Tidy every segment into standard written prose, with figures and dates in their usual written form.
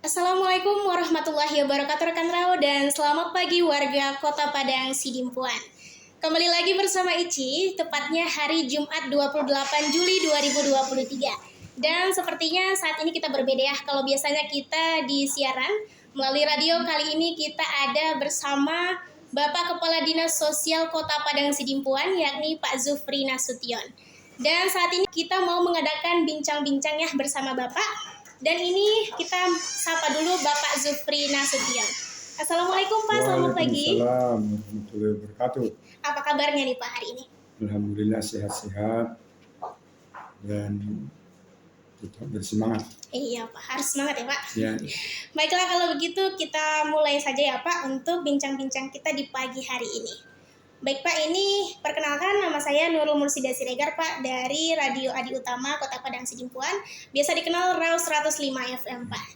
Assalamualaikum warahmatullahi wabarakatuh rekan Rao dan selamat pagi warga Kota Padang Sidimpuan. Kembali lagi bersama Ici, tepatnya hari Jumat 28 Juli 2023. Dan sepertinya saat ini kita berbeda ya, kalau biasanya kita di siaran melalui radio, kali ini kita ada bersama Bapak Kepala Dinas Sosial Kota Padang Sidimpuan, yakni Pak Zufri Nasution. Dan saat ini kita mau mengadakan bincang-bincang ya bersama Bapak. Dan ini kita sapa dulu Bapak Zufri Nasution. Assalamualaikum Pak, selamat pagi. Waalaikumsalam warahmatullahi wabarakatuh. Apa kabarnya nih Pak hari ini? Alhamdulillah sehat-sehat dan tetap bersemangat. Iya Pak, harus semangat ya Pak. Ya. Baiklah kalau begitu kita mulai saja ya Pak untuk bincang-bincang kita di pagi hari ini. Baik Pak, ini perkenalkan nama saya Nurul Mursida Siregar Pak dari Radio Adi Utama Kota Padang Sidimpuan, biasa dikenal RAW 105 FM Pak.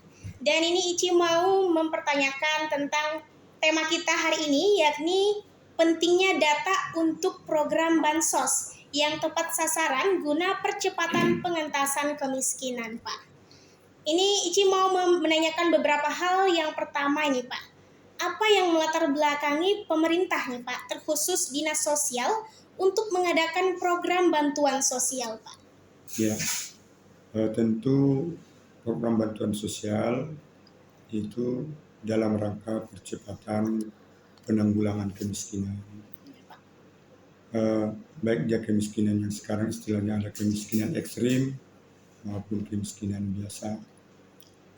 Dan ini Ici mau mempertanyakan tentang tema kita hari ini, yakni pentingnya data untuk program Bansos yang tepat sasaran guna percepatan pengentasan kemiskinan Pak. Ini Ici mau menanyakan beberapa hal. Yang pertama ini Pak, apa yang melatar belakangi pemerintah nih Pak, terkhusus Dinas Sosial untuk mengadakan program bantuan sosial Pak? Ya, tentu program bantuan sosial itu dalam rangka percepatan penanggulangan kemiskinan. Baik dia kemiskinan yang sekarang istilahnya ada kemiskinan ekstrim maupun kemiskinan biasa,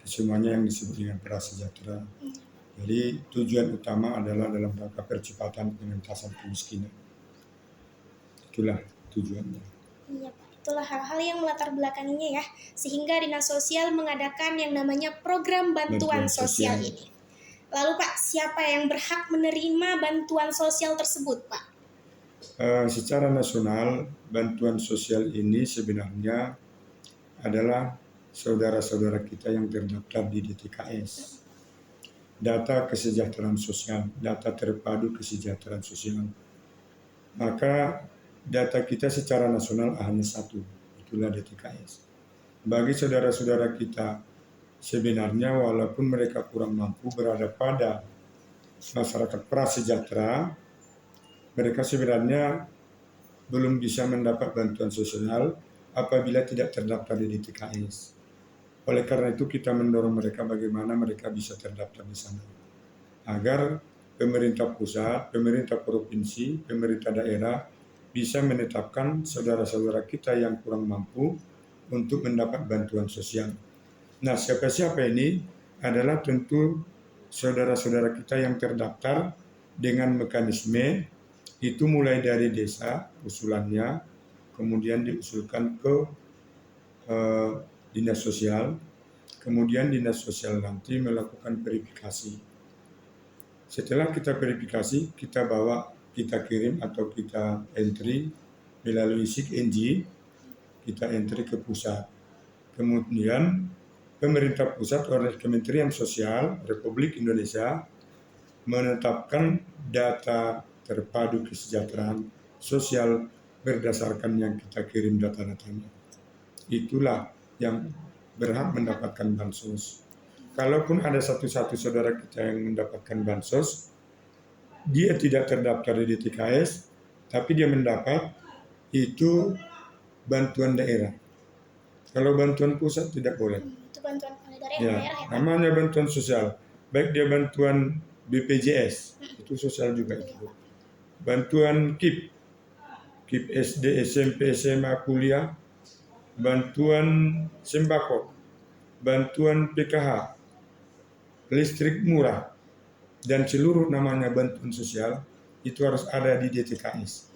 semuanya yang disebut dengan prasejahtera. Jadi tujuan utama adalah dalam rangka percepatan pengentasan kemiskinan. Itulah tujuannya. Iya Pak, itulah hal-hal yang melatar belakanginya ya, sehingga Dinas Sosial mengadakan yang namanya program bantuan sosial ini. Lalu Pak, siapa yang berhak menerima bantuan sosial tersebut Pak? Secara nasional, bantuan sosial ini sebenarnya adalah saudara-saudara kita yang terdaftar di DTKS. Data kesejahteraan sosial, data terpadu kesejahteraan sosial. Maka data kita secara nasional hanya satu, itulah DTKS. Bagi saudara-saudara kita, sebenarnya walaupun mereka kurang mampu berada pada masyarakat prasejahtera, mereka sebenarnya belum bisa mendapat bantuan sosial apabila tidak terdaftar di DTKS. Oleh karena itu kita mendorong mereka bagaimana mereka bisa terdaftar di sana. Agar pemerintah pusat, pemerintah provinsi, pemerintah daerah bisa menetapkan saudara-saudara kita yang kurang mampu untuk mendapat bantuan sosial. Nah, siapa-siapa ini adalah tentu saudara-saudara kita yang terdaftar dengan mekanisme itu mulai dari desa usulannya, kemudian diusulkan ke Dinas Sosial, kemudian Dinas Sosial nanti melakukan verifikasi. Setelah kita verifikasi, kita bawa, kita kirim atau kita entry melalui SIG-NG, kita entry ke pusat. Kemudian pemerintah pusat oleh Kementerian Sosial Republik Indonesia menetapkan data terpadu kesejahteraan sosial berdasarkan yang kita kirim data-datanya. Itulah yang berhak mendapatkan bansos. Kalaupun ada satu-satu saudara kita yang mendapatkan bansos, dia tidak terdaftar di DTKS, tapi dia mendapat itu bantuan daerah. Kalau bantuan pusat tidak boleh. Itu bantuan daerah Ya, ya Pak? namanya bantuan sosial. Baik dia bantuan BPJS, itu sosial juga itu. Bantuan KIP SD, SMP, SMA, kuliah, bantuan sembako, bantuan PKH, listrik murah, dan seluruh namanya bantuan sosial itu harus ada di DTKS.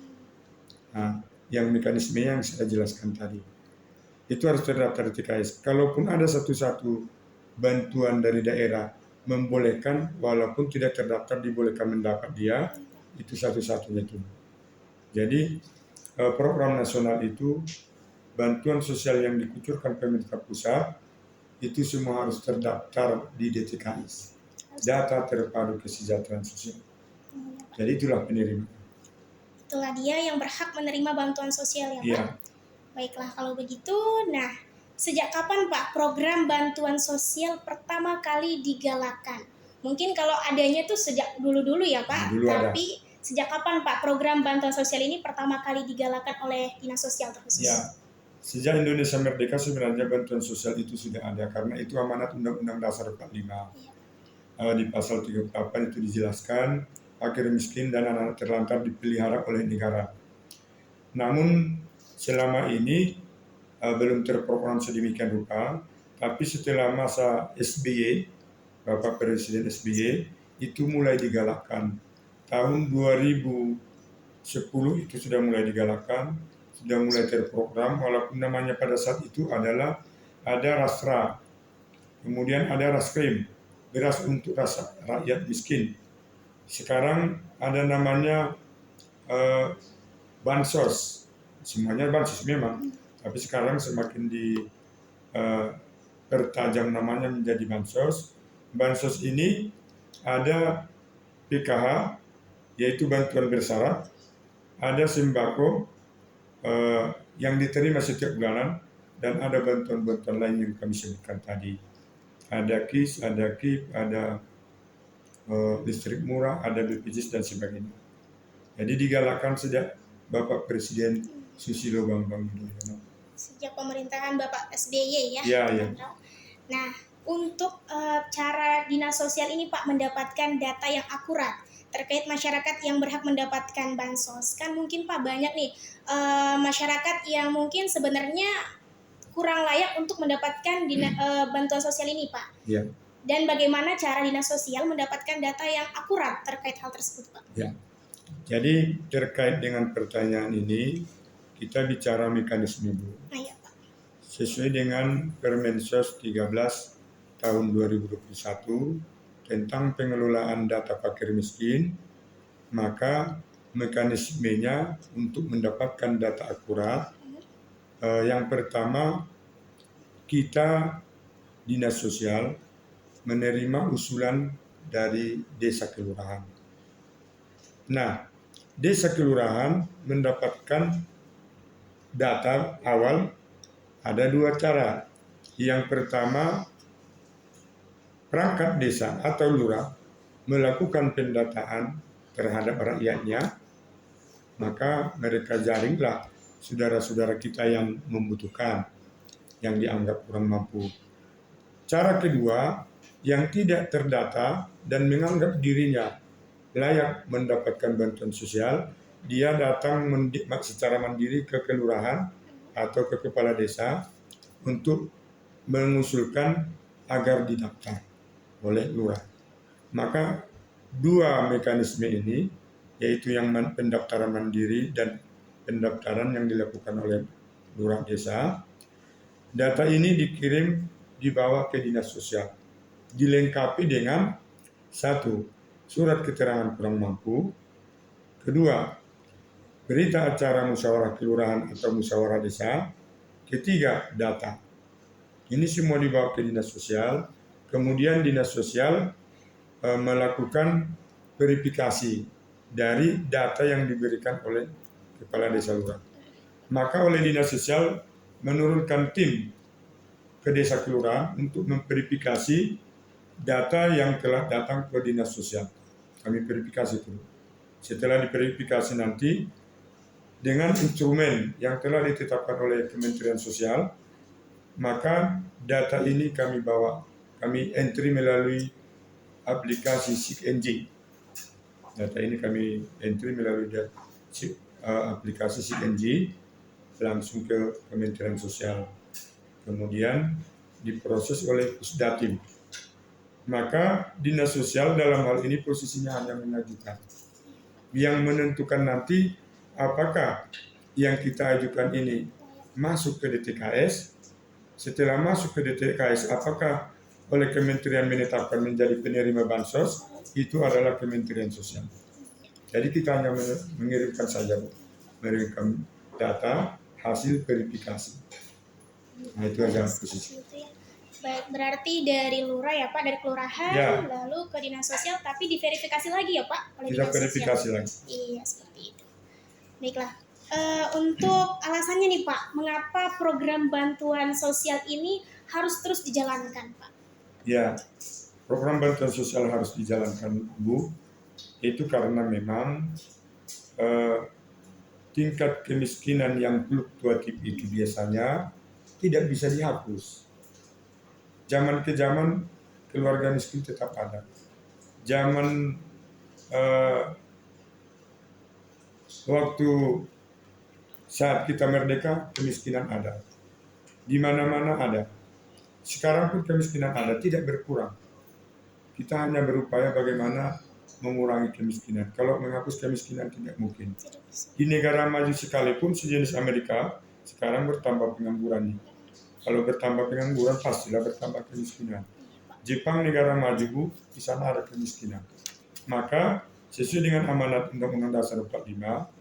Nah, yang mekanisme yang saya jelaskan tadi itu harus terdaftar di DTKS. Kalaupun ada satu-satu bantuan dari daerah membolehkan, walaupun tidak terdaftar dibolehkan mendapat dia, itu satu-satunya itu. Jadi program nasional itu bantuan sosial yang dikucurkan pemerintah pusat itu semua harus terdaftar di DTKS, data terpadu kesejahteraan sosial. Jadi itulah penerima. Itulah dia yang berhak menerima bantuan sosial ya Pak? Iya. Baiklah kalau begitu, nah Sejak kapan Pak program bantuan sosial pertama kali digalakan? Mungkin kalau adanya tuh sejak dulu-dulu ya Pak, Dulu ada. tapi sejak kapan Pak program bantuan sosial ini pertama kali digalakan oleh Dinas Sosial terkhusus? Ya, sejak Indonesia merdeka sebenarnya bantuan sosial itu sudah ada karena itu amanat Undang-Undang Dasar 45. Di pasal 38 itu dijelaskan fakir miskin dan anak-anak terlantar dipelihara oleh negara. Namun selama ini belum terprogram sedemikian rupa, tapi setelah masa SBY, Bapak Presiden SBY, itu mulai digalakkan. Tahun 2010 itu sudah mulai digalakkan, sudah mulai terprogram, walaupun namanya pada saat itu adalah ada Rasra, kemudian ada Raskrim, beras untuk rakyat miskin. Sekarang ada namanya Bansos, semuanya Bansos memang, tapi sekarang semakin dipertajam namanya menjadi Bansos. Bansos ini ada PKH, yaitu bantuan bersyarat, ada sembako yang diterima setiap bulanan, dan ada bantuan-bantuan lain yang kami sebutkan tadi. Ada KIS, ada KIP, ada listrik murah, ada BPJS dan sebagainya. Jadi digalakkan sejak Bapak Presiden Susilo Bambang Yudhoyono. Sejak pemerintahan Bapak SBY ya? Ya. Nah, untuk cara Dinas Sosial ini Pak mendapatkan data yang akurat terkait masyarakat yang berhak mendapatkan bansos. Kan mungkin Pak banyak nih masyarakat yang mungkin sebenarnya kurang layak untuk mendapatkan bantuan sosial ini Pak. Ya. Dan bagaimana cara Dinas Sosial mendapatkan data yang akurat terkait hal tersebut Pak? Ya. Jadi terkait dengan pertanyaan ini, kita bicara mekanisme dulu. Iya, Pak. Sesuai dengan Permensos 13 tahun 2021 tentang pengelolaan data fakir miskin, maka mekanismenya untuk mendapatkan data akurat, yang pertama kita Dinas Sosial menerima usulan dari desa kelurahan. Nah, desa kelurahan mendapatkan data awal ada dua cara. Yang pertama, perangkat desa atau lurah melakukan pendataan terhadap rakyatnya, maka mereka jaringlah saudara-saudara kita yang membutuhkan, yang dianggap kurang mampu. Cara kedua, yang tidak terdata dan menganggap dirinya layak mendapatkan bantuan sosial, dia datang secara mandiri ke kelurahan atau ke kepala desa untuk mengusulkan agar didaftar oleh lurah. Maka dua mekanisme ini, yaitu yang pendaftaran mandiri dan pendaftaran yang dilakukan oleh lurah desa, data ini dibawa ke Dinas Sosial, dilengkapi dengan satu, surat keterangan kurang mampu. Kedua, berita acara musyawarah kelurahan atau musyawarah desa. Ketiga, data. Ini semua dibawa ke Dinas Sosial. Kemudian Dinas Sosial melakukan verifikasi dari data yang diberikan oleh kepala desa lurah. Maka oleh Dinas Sosial menurunkan tim ke desa kelurahan untuk memverifikasi data yang telah datang ke Dinas Sosial. Kami verifikasi dulu. Setelah diverifikasi nanti, dengan instrumen yang telah ditetapkan oleh Kementerian Sosial, maka data ini kami entry melalui aplikasi SIG-NJ. Data ini kami entry melalui aplikasi SIG-NJ langsung ke Kementerian Sosial. Kemudian diproses oleh Pusdatin. Maka Dinas Sosial dalam hal ini posisinya hanya mengajukan. Yang menentukan nanti apakah yang kita ajukan ini masuk ke DTKS. Setelah masuk ke DTKS, apakah oleh Kementerian menetapkan menjadi penerima bansos, itu adalah Kementerian Sosial. Jadi kita hanya mengirimkan saja, mengirimkan data hasil verifikasi. Nah, itu aja posisi. Baik, berarti dari lurah ya Pak, dari kelurahan, ya, lalu ke Dinas Sosial, tapi diverifikasi lagi ya Pak oleh Tidak Dinas verifikasi Sosial lagi. Iya, seperti itu. Baiklah, Untuk alasannya nih Pak, mengapa program bantuan sosial ini harus terus dijalankan Pak? Ya, program bantuan sosial harus dijalankan, Bu. Itu karena memang tingkat kemiskinan yang fluktuatif itu biasanya tidak bisa dihapus. Zaman ke zaman keluarga miskin tetap ada. Zaman waktu saat kita merdeka kemiskinan ada. Di mana-mana ada. Sekarang pun kemiskinan ada, tidak berkurang. Kita hanya berupaya bagaimana mengurangi kemiskinan. Kalau menghapus kemiskinan tidak mungkin. Di negara maju sekalipun sejenis Amerika, sekarang bertambah penganggurannya. Kalau bertambah pengangguran, pastilah bertambah kemiskinan. Jepang negara maju, Bu, di sana ada kemiskinan. Maka sesuai dengan amanat Undang-Undang Dasar 45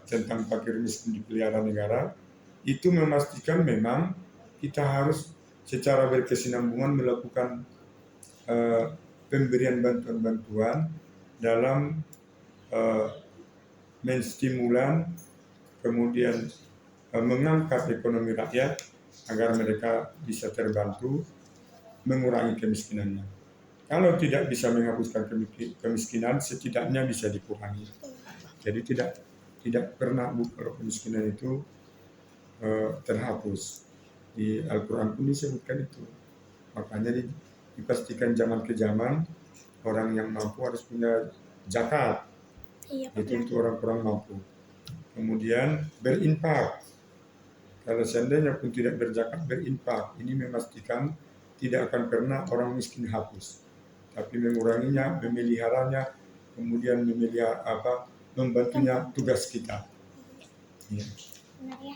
tentang fakir miskin dipelihara negara, itu memastikan memang kita harus secara berkesinambungan melakukan pemberian bantuan-bantuan dalam menstimulan, kemudian mengangkat ekonomi rakyat agar mereka bisa terbantu mengurangi kemiskinannya. Kalau tidak bisa menghapuskan kemiskinan, setidaknya bisa dikurangi. Jadi tidak pernah, Bu, kalau kemiskinan itu terhapus. Di Al-Quran pun disebutkan itu. Makanya dipastikan zaman ke zaman orang yang mampu harus punya zakat. Itu untuk orang-orang mampu. Kemudian berinfak. Kalau seandainya pun tidak berzakat, berinfak. Ini memastikan tidak akan pernah orang miskin hapus, tapi menguranginya, memeliharanya, kemudian membantunya tugas kita. Ya. Benar ya.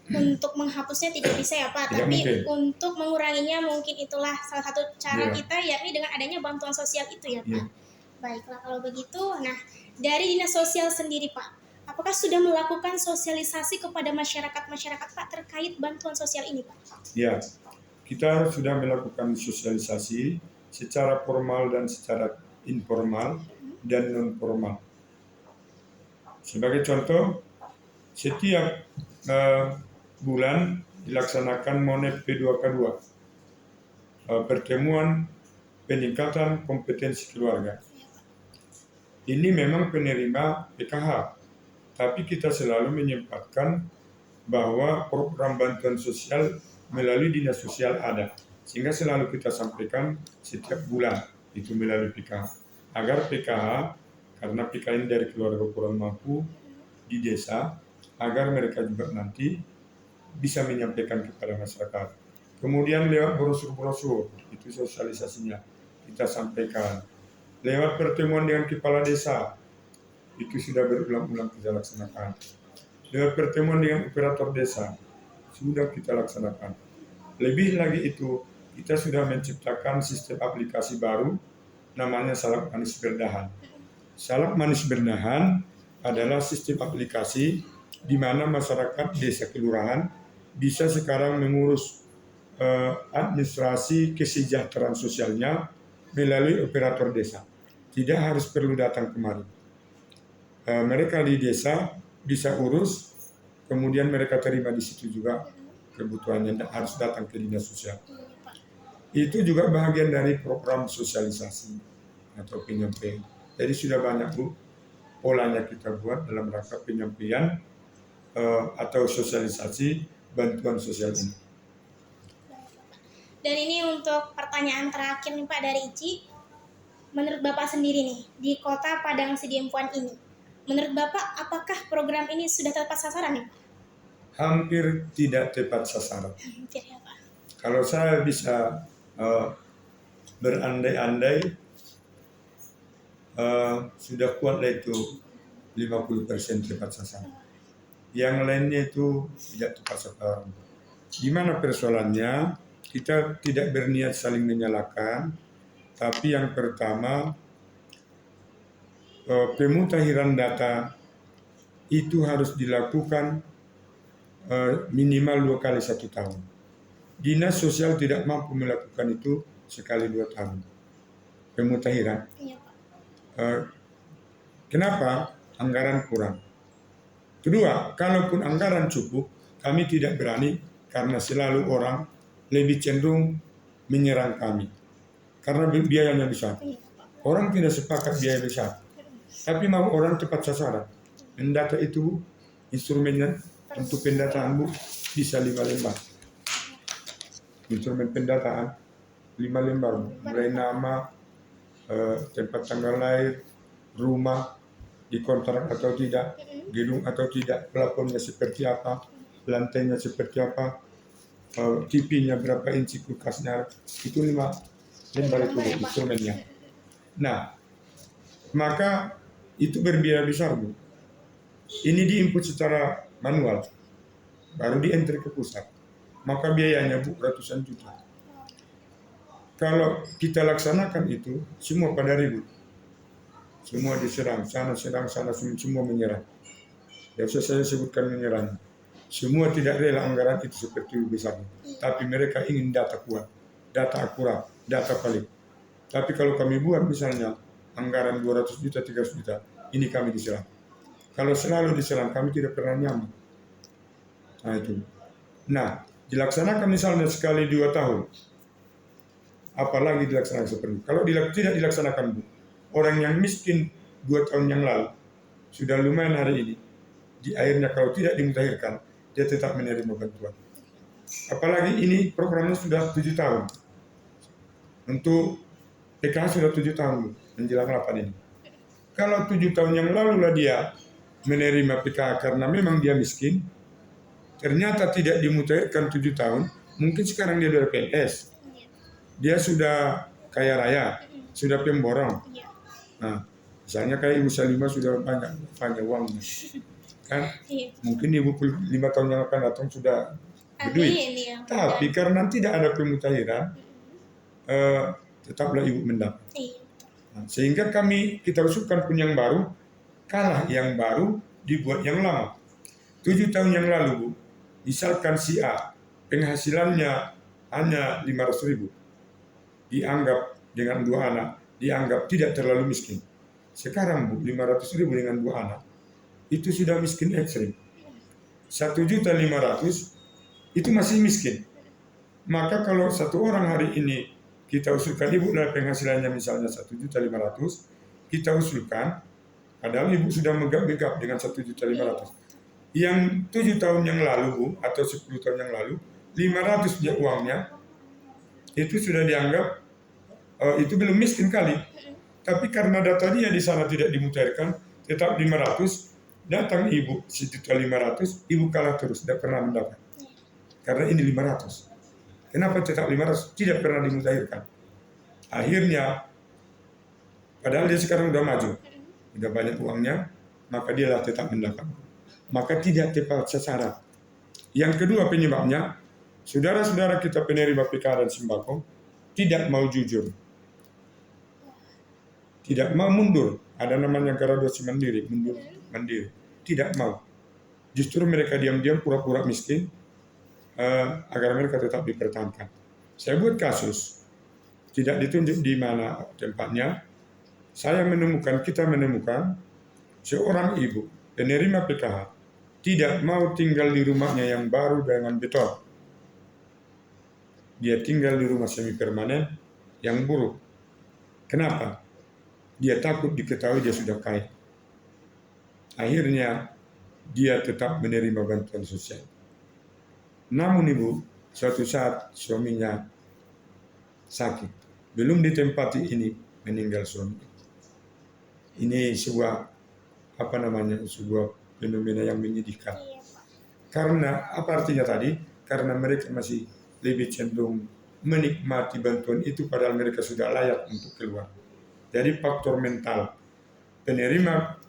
Untuk menghapusnya tidak bisa ya Pak, Tidak tapi mungkin. untuk menguranginya mungkin itulah salah satu cara kita, yakni dengan adanya bantuan sosial itu ya Pak. Ya. Baiklah kalau begitu, nah dari Dinas Sosial sendiri Pak, apakah sudah melakukan sosialisasi kepada masyarakat Pak terkait bantuan sosial ini Pak? Ya, kita sudah melakukan sosialisasi secara formal dan secara informal dan non formal. Sebagai contoh, setiap bulan dilaksanakan MONEP P2K2, pertemuan peningkatan kompetensi keluarga. Ini memang penerima PKH, tapi kita selalu menyempatkan bahwa program bantuan sosial melalui dinas sosial ada, sehingga selalu kita sampaikan setiap bulan itu melalui PKH, agar PKH, karena PKH ini dari keluarga kurang mampu di desa, agar mereka juga nanti bisa menyampaikan kepada masyarakat. Kemudian lewat brosur-brosur, itu sosialisasinya kita sampaikan. Lewat pertemuan dengan kepala desa, itu sudah berulang-ulang kita laksanakan. Lewat pertemuan dengan operator desa, sudah kita laksanakan. Lebih lagi itu, kita sudah menciptakan sistem aplikasi baru, namanya Salak Manis Berdahan. Salak Manis Berdahan adalah sistem aplikasi di mana masyarakat desa kelurahan bisa sekarang mengurus administrasi kesejahteraan sosialnya melalui operator desa. Tidak harus perlu datang kemari. Mereka di desa bisa urus, kemudian mereka terima di situ juga kebutuhannya, tidak harus datang ke dinas sosial. Itu juga bagian dari program sosialisasi atau penyampaian. Jadi sudah banyak, Bu, polanya kita buat dalam rangka penyampaian atau sosialisasi bantuan sosial ini. Dan ini untuk pertanyaan terakhir nih Pak dari Ici. Menurut Bapak sendiri nih, di kota Padang Sidempuan ini, menurut Bapak apakah program ini sudah tepat sasaran nih Pak? Hampir tidak tepat sasaran. Hampir ya Pak. Kalau saya bisa berandai-andai, sudah kuatlah itu 50% tepat sasaran. Yang lainnya itu tidak tepat sasaran. Di mana persoalannya? Kita tidak berniat saling menyalahkan, tapi yang pertama, pemutahiran data itu harus dilakukan minimal 2 kali 1 tahun. Dinas sosial tidak mampu melakukan itu sekali 2 tahun. Pemutahiran. Iya Pak. Kenapa? Anggaran kurang. Kedua, kalaupun anggaran cukup, kami tidak berani karena selalu orang lebih cenderung menyerang kami karena biayanya besar. Orang tidak sepakat biaya besar, tapi mau orang tepat sasaran. Mendata itu instrumennya untuk pendataan Bu bisa 5 lembar. Instrumen pendataan 5 lembar Bu. Mulai nama, tempat tanggal lahir, rumah, dikontrak atau tidak, gedung atau tidak, plafonnya seperti apa, lantainya seperti apa, TV-nya berapa inci, kulkasnya, itu 5 lembar itu Bu, instrumennya. Nah, maka itu berbiaya besar Bu. Ini diinput secara manual, baru di-enter ke pusat. Maka biayanya Bu ratusan juta. Kalau kita laksanakan itu, semua pada ribut. Semua diserang, sana serang, sana semua menyerang. Ya usah saya sebutkan menyerang. Semua tidak rela anggaran itu seperti besar. Tapi mereka ingin data kuat, data akurat, data valid. Tapi kalau kami buat misalnya anggaran 200 juta, 300 juta, ini kami diserang. Kalau selalu diserang, kami tidak pernah nyaman. Nah itu. Nah, dilaksanakan misalnya sekali 2 tahun. Apalagi dilaksanakan seperti itu. Kalau tidak dilaksanakan, Bu, orang yang miskin 2 tahun yang lalu, sudah lumayan hari ini, di akhirnya kalau tidak dimutakhirkan, dia tetap menerima bantuan. Apalagi ini programnya sudah 7 tahun. Untuk PKH sudah 7 tahun, menjelang 8 ini. Kalau 7 tahun yang lalu lah dia menerima PKH karena memang dia miskin, ternyata tidak dimutakhirkan 7 tahun, mungkin sekarang dia sudah PNS. Dia sudah kaya raya, sudah pemborong. Nah, misalnya kayak Ibu Salimah sudah banyak uangnya. Kan? Mungkin Ibu 5 tahun yang akan datang sudah berduit. Tapi karena tidak ada pemutakhiran, tetaplah Ibu mendapat. Nah, sehingga kita usulkan pun yang baru, kalah yang baru dibuat yang lama. 7 tahun yang lalu, Bu, misalkan si A penghasilannya hanya 500.000, dianggap dengan 2 anak, dianggap tidak terlalu miskin. Sekarang Bu, 500.000 dengan 2 anak, itu sudah miskin ekstrim. 1.500.000 itu masih miskin. Maka kalau satu orang hari ini kita usulkan Ibu dari penghasilannya misalnya 1.500.000, kita usulkan, padahal Ibu sudah megap-megap dengan 1.500.000. Yang 7 tahun yang lalu Bu, atau 10 tahun yang lalu, 500 dia uangnya, itu sudah dianggap itu belum miskin kali. Tapi karena data dia di sana tidak dimutakhirkan, tetap 500, datang Ibu 1.500.000, Ibu kalah terus, tidak pernah mendapat. Karena ini 500. Kenapa tetap 500? Tidak pernah dimutakhirkan. Akhirnya, padahal dia sekarang udah maju, udah banyak uangnya, maka dia lah tetap mendapat. Maka tidak tepat sasaran. Yang kedua penyebabnya, saudara-saudara kita penerima PKH dan sembako tidak mau jujur, tidak mau mundur. Ada namanya graduasi mandiri, mundur mandiri. Tidak mau. Justru mereka diam-diam pura-pura miskin agar mereka tetap dipertahankan. Saya buat kasus, tidak ditunjuk di mana tempatnya. Kita menemukan seorang ibu penerima PKH tidak mau tinggal di rumahnya yang baru dengan beton. Dia tinggal di rumah semi permanen yang buruk. Kenapa? Dia takut diketahui dia sudah kaya. Akhirnya dia tetap menerima bantuan sosial. Namun Ibu, suatu saat suaminya sakit. Belum ditempati ini, meninggal suami. Ini sebuah sebuah fenomena yang menyedihkan. Karena apa artinya tadi? Karena mereka masih lebih cenderung menikmati bantuan itu padahal mereka sudah layak untuk keluar. Jadi faktor mental penerima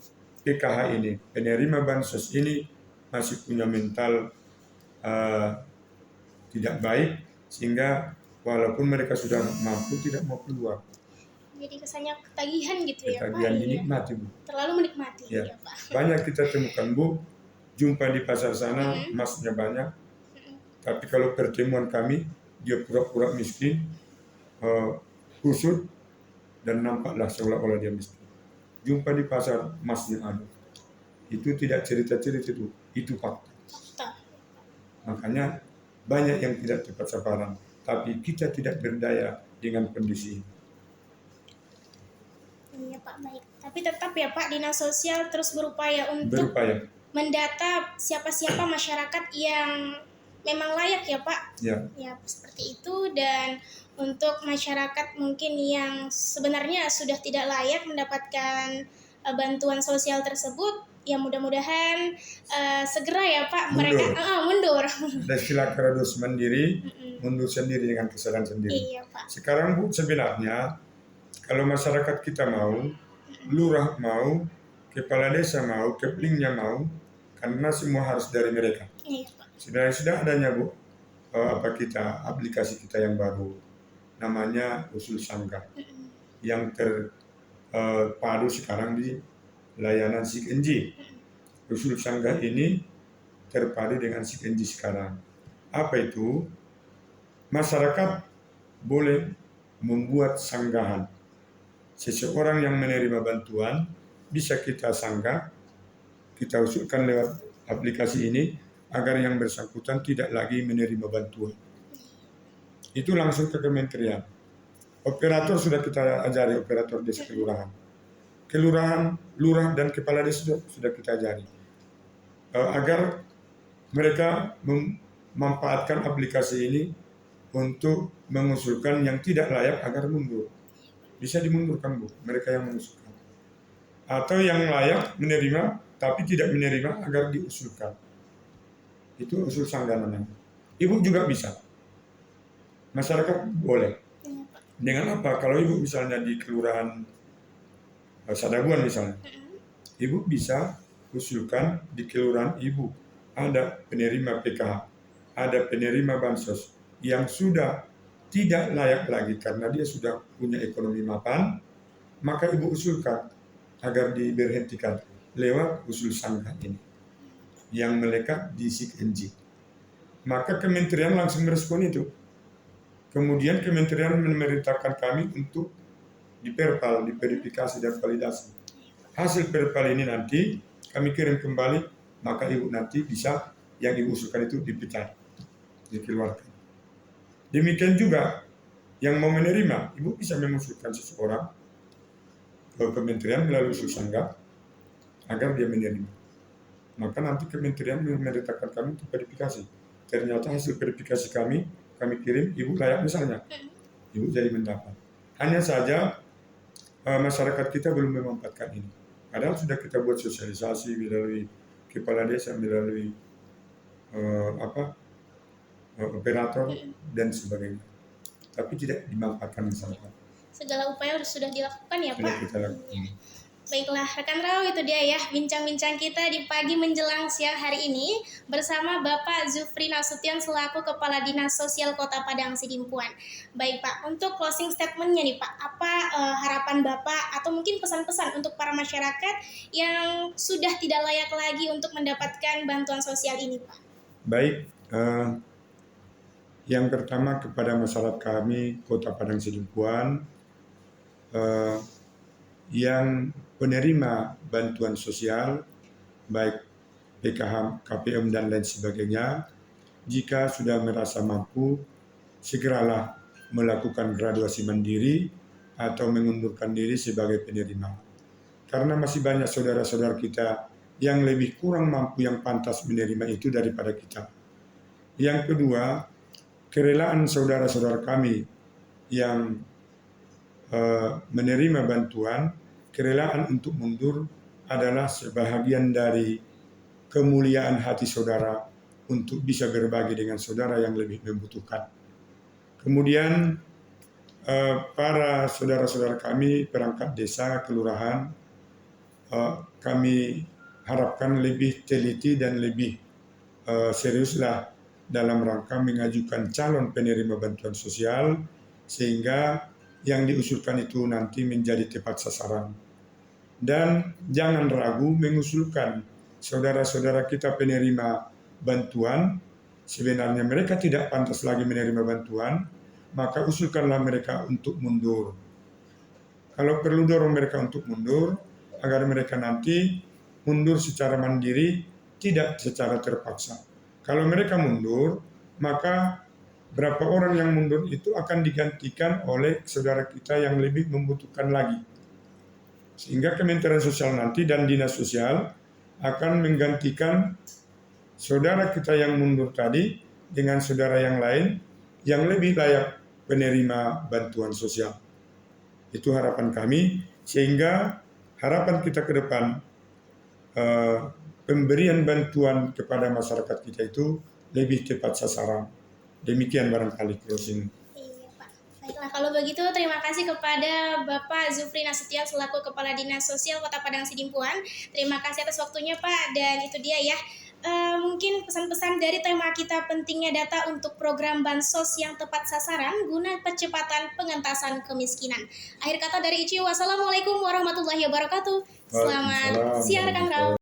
PKH ini, penerima bansos ini masih punya mental tidak baik, sehingga walaupun mereka sudah mampu tidak mau keluar. Jadi kesannya ketagihan gitu ya Pak. Ketagihan dinikmati Bu. Terlalu menikmati ya Pak. Banyak kita temukan Bu, jumpa di pasar sana emasnya banyak. Tapi kalau pertemuan kami, dia pura-pura miskin, kusut, dan nampaklah seolah-olah dia miskin. Jumpa di pasar emasnya ada. Itu tidak cerita-cerita, itu fakta. Fakta. Makanya banyak yang tidak tepat sasaran, tapi kita tidak berdaya dengan kondisi ini. Iya Pak, baik. Tapi tetap ya Pak, Dinas Sosial terus berupaya untuk mendata siapa-siapa masyarakat yang memang layak ya Pak. Ya seperti itu. Dan untuk masyarakat mungkin yang sebenarnya sudah tidak layak mendapatkan bantuan sosial tersebut, ya mudah-mudahan segera ya Pak mereka mundur. Ada istilah kerados mandiri, mundur sendiri dengan kesalahan sendiri. Iya Pak. Sekarang Bu, sebenarnya kalau masyarakat kita mau, lurah mau, kepala desa mau, keplingnya mau, karena semua harus dari mereka. Iya Pak. Sudah adanya Bu, aplikasi kita yang baru, namanya Usul Sanggah, yang terpadu sekarang di layanan SIKNJ. Usul Sanggah ini terpadu dengan SIKNJ sekarang. Apa itu? Masyarakat boleh membuat sanggahan. Seseorang yang menerima bantuan bisa kita sanggah, kita usulkan lewat aplikasi ini agar yang bersangkutan tidak lagi menerima bantuan. Itu langsung ke kementerian. Operator sudah kita ajari, operator desa kelurahan. Kelurahan, lurah, dan kepala desa sudah kita ajari. Agar mereka memanfaatkan aplikasi ini untuk mengusulkan yang tidak layak agar mundur. Bisa dimundurkan Bu, mereka yang mengusulkan. Atau yang layak menerima tapi tidak menerima agar diusulkan. Itu usul sanggah namanya. Ibu juga bisa. Masyarakat boleh. Dengan apa? Kalau ibu misalnya di kelurahan Sadaguan misalnya, ibu bisa usulkan di kelurahan ibu ada penerima PKH, ada penerima bansos yang sudah tidak layak lagi karena dia sudah punya ekonomi mapan, maka ibu usulkan agar diberhentikan lewat usul sanggah ini yang melekat di SIKNJ. Maka kementerian langsung merespon itu. Kemudian kementerian memerintahkan kami untuk diperpal, diverifikasi dan validasi. Hasil perpal ini nanti kami kirim kembali, maka ibu nanti bisa yang ibu usulkan itu dipecat, dikeluarkan. Demikian juga yang mau menerima, ibu bisa mengusulkan seseorang ke kementerian melalui usul sanggah agar dia menerima. Maka nanti kementerian memerintahkan kami untuk verifikasi. Ternyata hasil verifikasi kami kirim, ibu layak misalnya, ibu jadi mendapat. Hanya saja masyarakat kita belum memanfaatkan ini. Padahal sudah kita buat sosialisasi melalui kepala desa, melalui operator dan sebagainya, tapi tidak dimanfaatkan masyarakat. Segala upaya sudah dilakukan ya Pak. Kita lakukan. Baiklah rekan Rau, itu dia ya bincang-bincang kita di pagi menjelang siang hari ini bersama Bapak Zufri Nasution selaku Kepala Dinas Sosial Kota Padang Sidimpuan. Baik Pak, untuk closing statement-nya nih Pak, apa harapan Bapak atau mungkin pesan-pesan untuk para masyarakat yang sudah tidak layak lagi untuk mendapatkan bantuan sosial ini Pak? Baik, yang pertama kepada masyarakat kami Kota Padang Sidimpuan yang penerima bantuan sosial baik PKH, KPM dan lain sebagainya, jika sudah merasa mampu segeralah melakukan graduasi mandiri atau mengundurkan diri sebagai penerima. Karena masih banyak saudara-saudara kita yang lebih kurang mampu yang pantas menerima itu daripada kita. Yang kedua, kerelaan saudara-saudara kami yang menerima bantuan, kerelaan untuk mundur adalah sebahagian dari kemuliaan hati saudara untuk bisa berbagi dengan saudara yang lebih membutuhkan. Kemudian para saudara-saudara kami perangkat desa, kelurahan, kami harapkan lebih teliti dan lebih seriuslah dalam rangka mengajukan calon penerima bantuan sosial sehingga yang diusulkan itu nanti menjadi tepat sasaran. Dan jangan ragu mengusulkan saudara-saudara kita penerima bantuan, sebenarnya mereka tidak pantas lagi menerima bantuan, maka usulkanlah mereka untuk mundur. Kalau perlu dorong mereka untuk mundur, agar mereka nanti mundur secara mandiri, tidak secara terpaksa. Kalau mereka mundur, maka berapa orang yang mundur itu akan digantikan oleh saudara kita yang lebih membutuhkan lagi. Sehingga Kementerian Sosial nanti dan Dinas Sosial akan menggantikan saudara kita yang mundur tadi dengan saudara yang lain yang lebih layak penerima bantuan sosial. Itu harapan kami, sehingga harapan kita ke depan pemberian bantuan kepada masyarakat kita itu lebih tepat sasaran. Demikian barangkali closing. Iya, Pak. Baiklah, kalau begitu terima kasih kepada Bapak Zufri Nasution selaku Kepala Dinas Sosial Kota Padang Sidimpuan. Terima kasih atas waktunya, Pak. Dan itu dia ya, mungkin pesan-pesan dari tema kita, pentingnya data untuk program bansos yang tepat sasaran guna percepatan pengentasan kemiskinan. Akhir kata dari Ici, wassalamualaikum warahmatullahi wabarakatuh. Selamat siang rekan Raul.